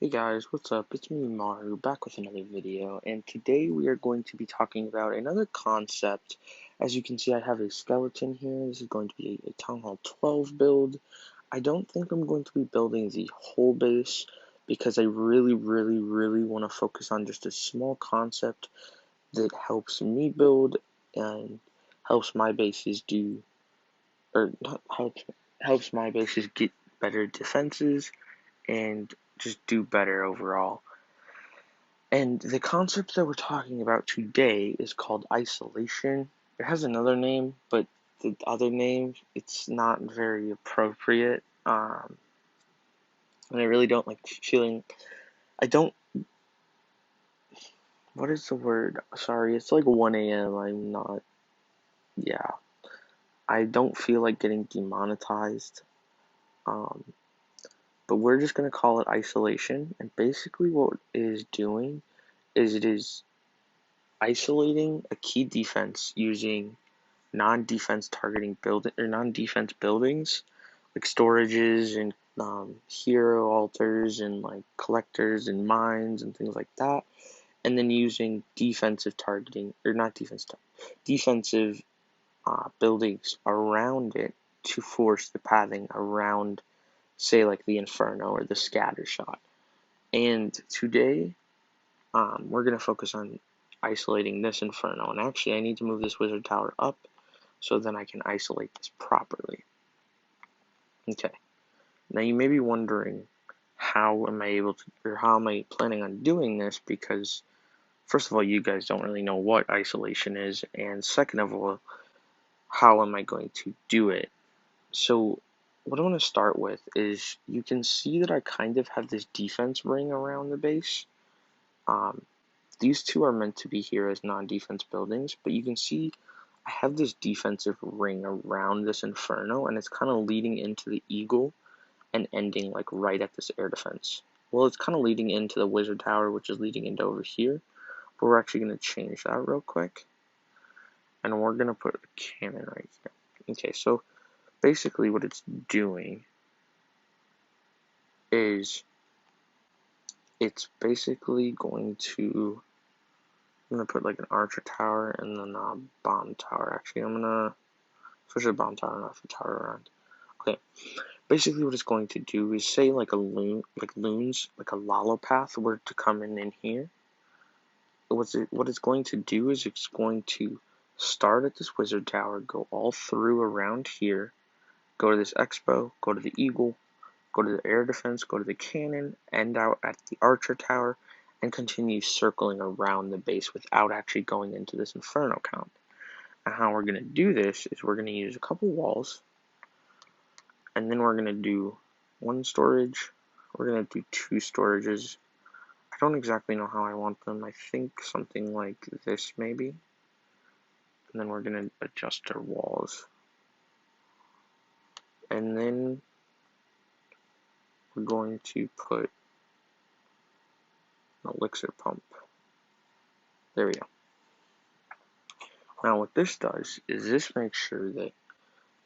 Hey guys, what's up? It's me, Maru, back with another video, and today we are going to be talking about another concept. As you can see, I have a skeleton here. This is going to be a Town Hall 12 build. I don't think I'm going to be building the whole base because I really want to focus on just a small concept that helps me build and helps my bases do, or not helps my bases get better defenses and just do better overall. And the concept that we're talking about today is called isolation. It has another name, but the other name, it's not very appropriate. And I really don't like feeling. I don't. What is the word? Sorry, it's like 1 a.m. I'm not. Yeah. I don't feel like getting demonetized. Um, but we're just going to call it isolation. And basically, what it is doing is it is isolating a key defense using non-defense targeting build or non-defense buildings like storages and hero altars and like collectors and mines and things like that, and then using defensive targeting or not defensive buildings around it to force the pathing around, say like the Inferno or the Scatter Shot. And today, we're gonna focus on isolating this Inferno. And actually, I need to move this Wizard Tower up so then I can isolate this properly. Okay, now you may be wondering how am I able to, or how am I planning on doing this, because first of all, you guys don't really know what isolation is, and second of all, how am I going to do it? So what I want to start with is you can see that I kind of have this defense ring around the base. Um, these two are meant to be here as non-defense buildings, but you can see I have this defensive ring around this Inferno, and it's kind of leading into the Eagle and ending like right at this air defense. Well, it's kind of leading into the Wizard Tower, which is leading into over here, but we're actually going to change that real quick, and we're going to put a cannon right here. Okay, so basically what it's doing is it's basically going to, I'm going to put like an archer tower and then a bomb tower. Actually, I'm going to switch the bomb tower and not the tower around. Okay, basically what it's going to do is say like a loon, like loons, like a lolopath were to come in here. What it's going to do is it's going to start at this wizard tower, go all through around here, go to this expo, go to the eagle, go to the air defense, go to the cannon, end out at the archer tower, and continue circling around the base without actually going into this inferno count. And how we're going to do this is we're going to use a couple walls, and then we're going to do one storage, we're going to do two storages. I don't exactly know how I want them. I think something like this maybe. And then we're going to adjust our walls. And then we're going to put an elixir pump. There we go. Now what this does is this makes sure that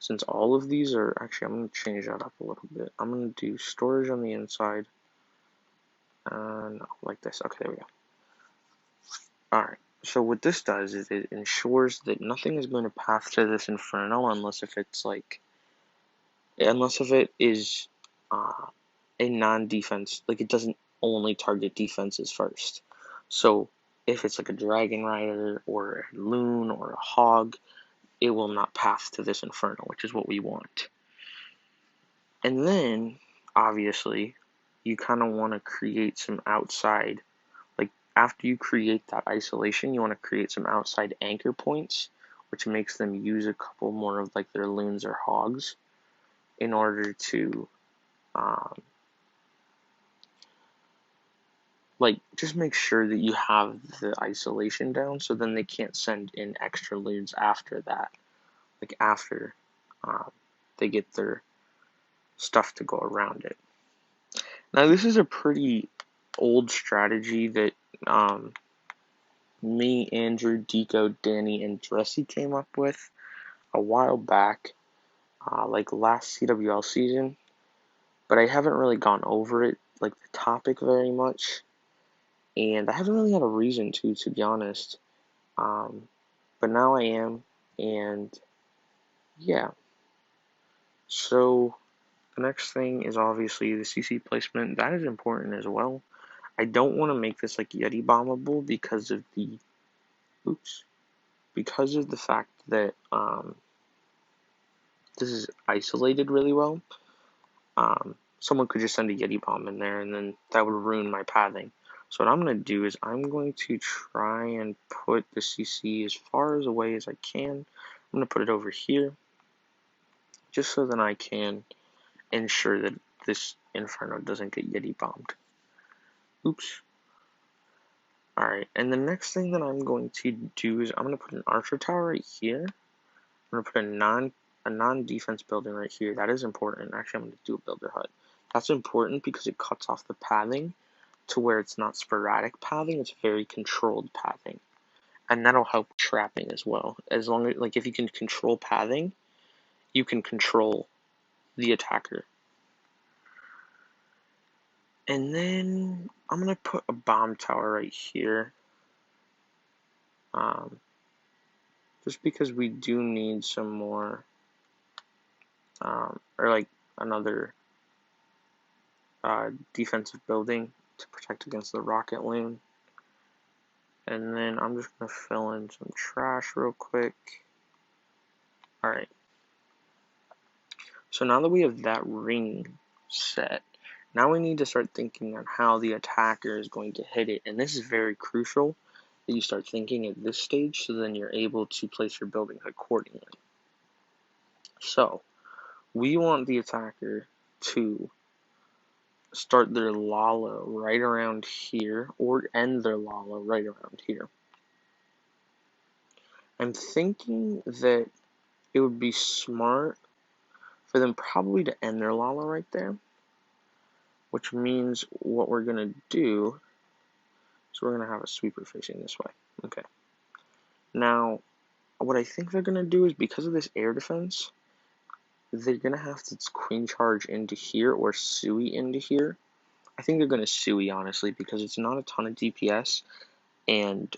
since all of these are, actually I'm going to change that up a little bit. I'm going to do storage on the inside. No, like this. Okay, there we go. Alright, so what this does is it ensures that nothing is going to pass to this inferno unless if it's like, unless if it is a non-defense, like it doesn't only target defenses first. So if it's like a dragon rider or a loon or a hog, it will not pass to this inferno, which is what we want. And then, obviously, you kind of want to create some outside, like after you create that isolation, you want to create some outside anchor points, which makes them use a couple more of like their loons or hogs in order to like just make sure that you have the isolation down so then they can't send in extra loons after that, like after they get their stuff to go around it. Now this is a pretty old strategy that me, Andrew, Deco, Danny, and Dressy came up with a while back, like last CWL season, but I haven't really gone over it like the topic very much, and I haven't really had a reason to be honest. Um, but now I am, and yeah. So the next thing is obviously the CC placement. That is important as well. I don't want to make this like Yeti bombable because of the oops because of the fact that this is isolated really well. Someone could just send a Yeti bomb in there, and then that would ruin my pathing. So what I'm going to do is I'm going to try and put the CC as far as away as I can. I'm going to put it over here, just so that I can ensure that this Inferno doesn't get Yeti bombed. Oops. Alright, and the next thing that I'm going to do is I'm going to put an archer tower right here. I'm going to put a non-defense building right here. That is important. Actually, I'm going to do a builder hut. That's important because it cuts off the pathing to where it's not sporadic pathing, it's very controlled pathing. And that'll help trapping as well. As long as, like, if you can control pathing, you can control the attacker. And then I'm going to put a bomb tower right here. Just because we do need some more, or like another defensive building to protect against the rocket loon. And then I'm just going to fill in some trash real quick. Alright. So now that we have that ring set, now we need to start thinking on how the attacker is going to hit it. And this is very crucial that you start thinking at this stage so then you're able to place your buildings accordingly. So, we want the attacker to start their Lalo right around here or end their Lalo right around here. I'm thinking that it would be smart for them probably to end their Lalo right there, which means what we're going to do is we're going to have a sweeper facing this way. Okay. Now, what I think they're going to do is because of this air defense, they're going to have to queen charge into here or Sui into here. I think they're going to Sui, honestly, because it's not a ton of DPS, and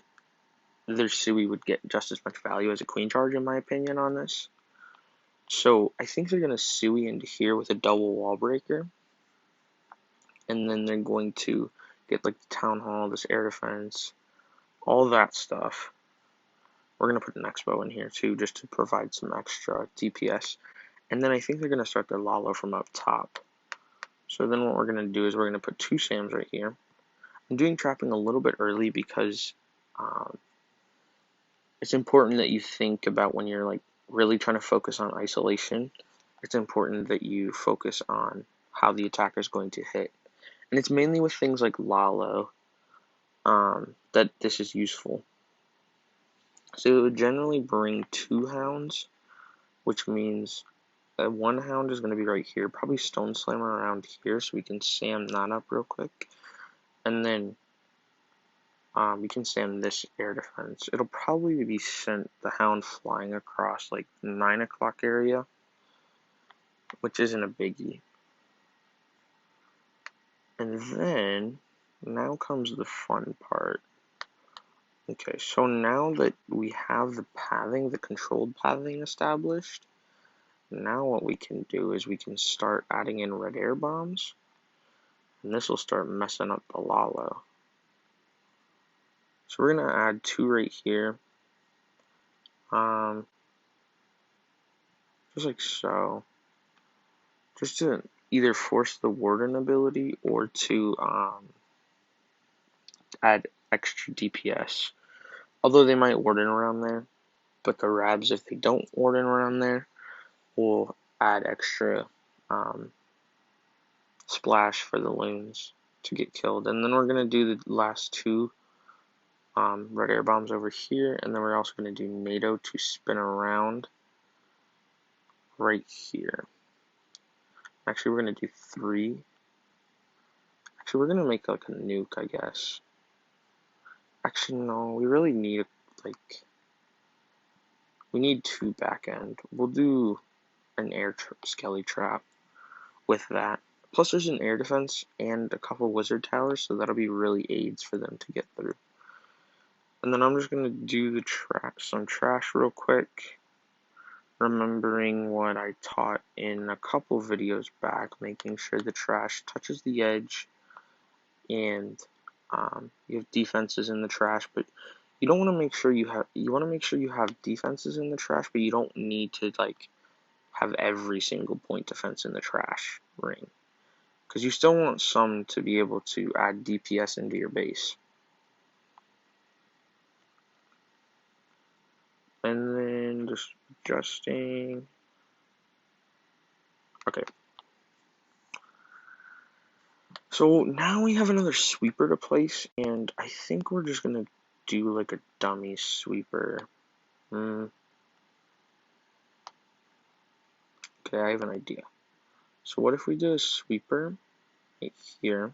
their Sui would get just as much value as a queen charge, in my opinion, on this. So I think they're going to Sui into here with a double wall breaker, and then they're going to get like the town hall, this air defense, all that stuff. We're going to put an expo in here too, just to provide some extra DPS. And then I think they're going to start their Lalo from up top. So then what we're going to do is we're going to put two Sams right here. I'm doing trapping a little bit early because it's important that you think about when you're like really trying to focus on isolation. It's important that you focus on how the attacker is going to hit. And it's mainly with things like Lalo that this is useful. So it would generally bring two hounds, which means one hound is going to be right here, probably Stone Slammer around here, so we can Sam that up real quick. And then we can Sam this air defense. It'll probably be sent the hound flying across like 9 o'clock area, which isn't a biggie. And then, now comes the fun part. Okay, so now that we have the pathing, the controlled pathing established, now what we can do is we can start adding in red air bombs, and this will start messing up the Lalo. So we're going to add two right here, just like so, just to either force the Warden ability or to add extra DPS. Although they might Warden around there, but the Rabs, if they don't Warden around there, will add extra splash for the loons to get killed. And then we're going to do the last two red air bombs over here, and then we're also going to do NATO to spin around right here. Actually, we're going to do three. Actually, we're going to make like a nuke, I guess. Actually, no, we really need like, we need two back end. We'll do an air skelly trap with that. Plus, there's an air defense and a couple wizard towers, so that'll be really aids for them to get through. And then I'm just gonna do the some trash real quick, remembering what I taught in a couple videos back, making sure the trash touches the edge, and you have defenses in the trash, but you don't want to make sure you have defenses in the trash, but you don't need to like have every single point defense in the trash ring, because you still want some to be able to add DPS into your base. And then just adjusting. Okay. So now we have another sweeper to place, and I think we're just gonna do like a dummy sweeper. Okay, I have an idea. So what if we do a sweeper right here,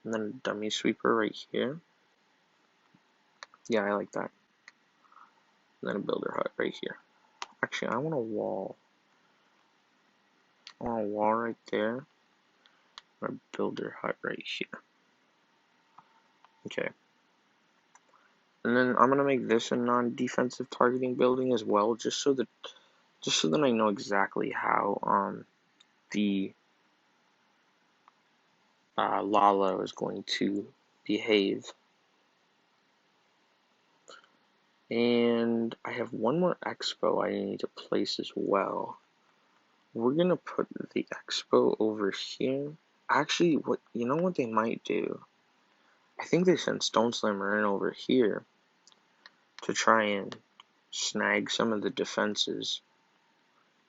and then a dummy sweeper right here? Yeah, I like that. And then a builder hut right here. Actually, I want a wall. I want a wall right there, and a builder hut right here. Okay. And then I'm gonna make this a non-defensive targeting building as well, just so that I know exactly how the Lalo is going to behave. And I have one more expo I need to place as well. We're gonna put the expo over here. Actually, what they might do? I think they sent Stone Slammer in over here to try and snag some of the defenses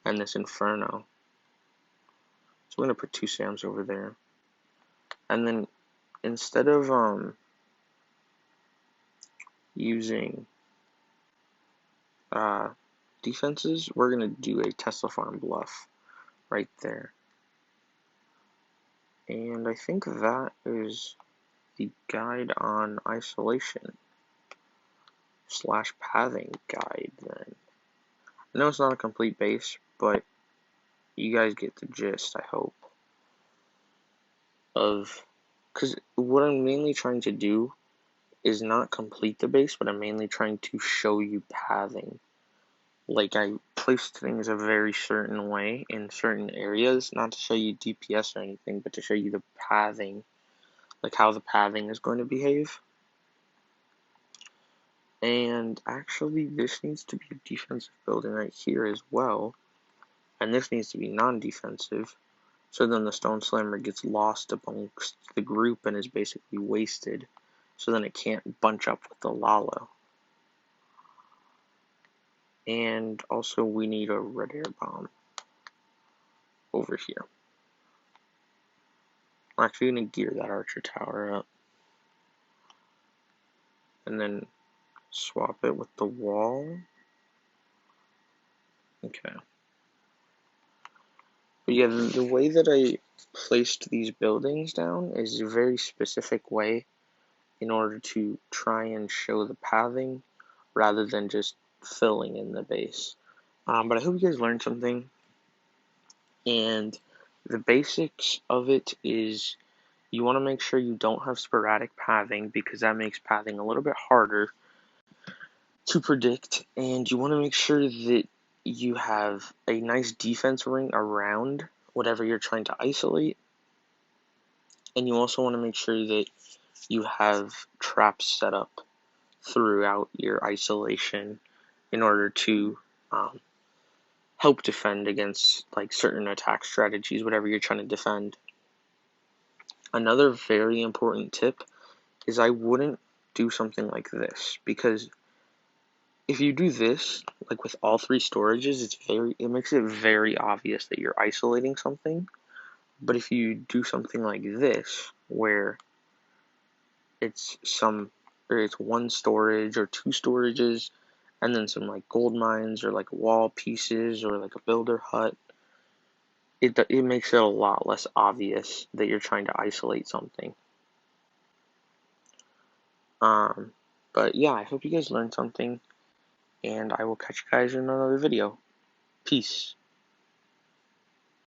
and this Inferno. So we're gonna put 2 Sams over there. And then instead of using defenses, we're gonna do a Tesla Farm bluff right there. And I think that is the guide on isolation / pathing guide then. I know it's not a complete base, but you guys get the gist, I hope, of, because what I'm mainly trying to do is not complete the base, but I'm mainly trying to show you pathing. Like, I placed things a very certain way in certain areas, not to show you DPS or anything, but to show you the pathing, like how the pathing is going to behave. And actually, this needs to be a defensive building right here as well, and this needs to be non-defensive, so then the Stone Slammer gets lost amongst the group and is basically wasted, so then it can't bunch up with the Lalo. And also we need a red air bomb over here. I'm actually going to gear that archer tower up, and then swap it with the wall. Okay. But yeah, the way that I placed these buildings down is a very specific way in order to try and show the pathing rather than just filling in the base. But I hope you guys learned something. And the basics of it is you want to make sure you don't have sporadic pathing, because that makes pathing a little bit harder to predict. And you want to make sure that you have a nice defense ring around whatever you're trying to isolate. And you also want to make sure that you have traps set up throughout your isolation in order to help defend against like certain attack strategies, whatever you're trying to defend. Another very important tip is I wouldn't do something like this, because if you do this, like with all 3 storages, it makes it very obvious that you're isolating something. But if you do something like this, where it's 1 storage or 2 storages, and then some like gold mines or like wall pieces or like a builder hut, it makes it a lot less obvious that you're trying to isolate something. But yeah, I hope you guys learned something, and I will catch you guys in another video. Peace.